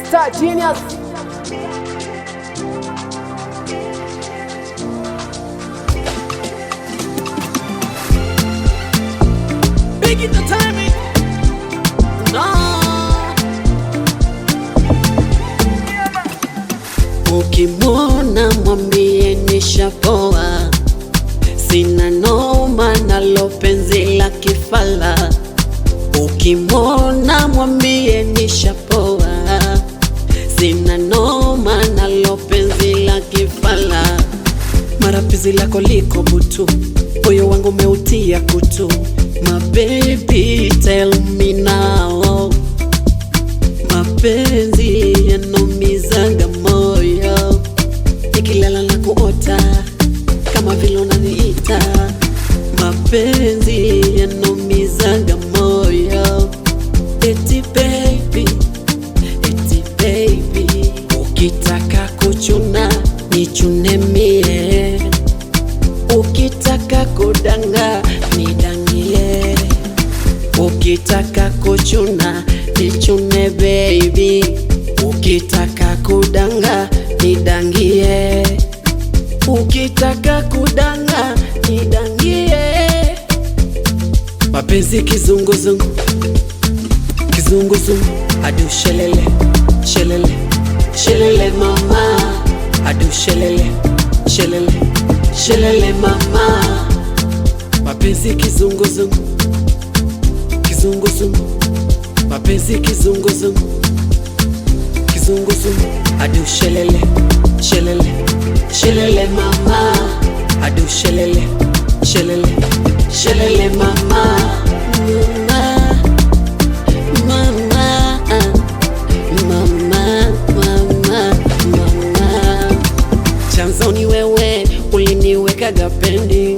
Star Genius. Big in the timing. No. Ukimwona mwambie nishapoa, sina noma nalo penzi la kifala. Ukimwona mwambie nishapoa, sina noma nalo penzi la kifala. Mara penzi lako liko butu, moyo wangu umeutia kutu. My baby tell me now, mapenzi yanaumizaga moyo, nikilala na kuota kama vile unaniita. Mapenzi yanaumizaga moyo, eti baby, ukitaka kuchuna nichune mie, ukitaka kudanga nidangie, ukitaka kuchuna nichune baby, ukitaka kudanga nidangie, ukitaka kudanga nidangie. Mapenzi kizunguzungu, kizunguzungu, adu shelele, shelele, shelele mama, adu shelele, shelele, shelele mama. Mapenzi kizunguzungu, kizunguzungu, mapenzi kizunguzungu, kizunguzungu, adu shelele, shelele, shelele mama, adu shelele, shelele, shelele mama. Chanzoni wewe uliniwekaga pending,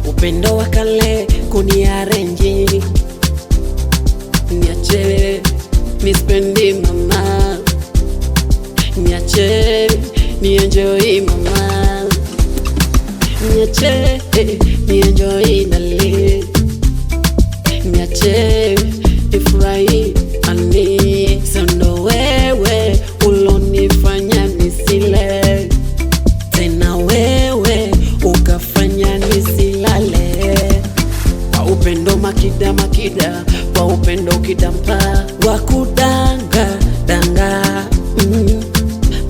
upendo wa kale kuniarenji, niache nispendi mama, niache nienjoy mama, niache nienjoy dali, niache nifurahi ani. Sando wewe ulonifanya nisile tena, wewe ukafanya nisilale. Kwa upendo makida makida, kwa upendo kidampa, wakudanga danga.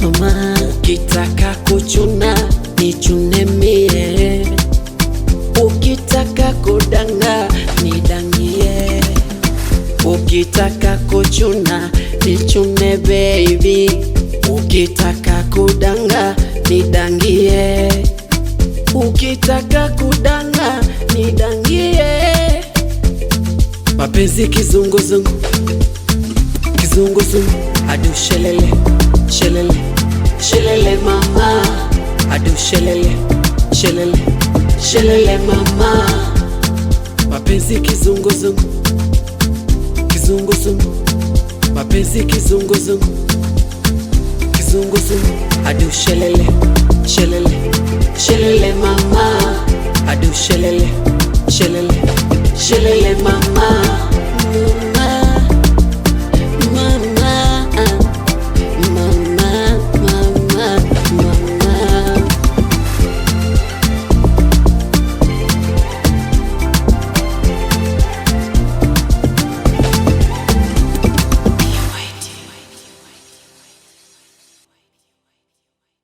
Mama, ukitaka kuchuna nichune mie, ukitaka kudanga nidangie, ukitaka kuchuna nichune baby, ukitaka kudanga nidangie, ukitaka kudanga nidangie. Mapenzi kizunguzungu, kizunguzungu, adu shelele, shelele, shelele mama, adu shelele, shelele, shelele mama. Mapenzi kizunguzungu, kizunguzungu, mapenzi kizunguzungu, kizunguzungu, adu shelele, shelele, shelele mama, adu shelele, shelele, shelele mama.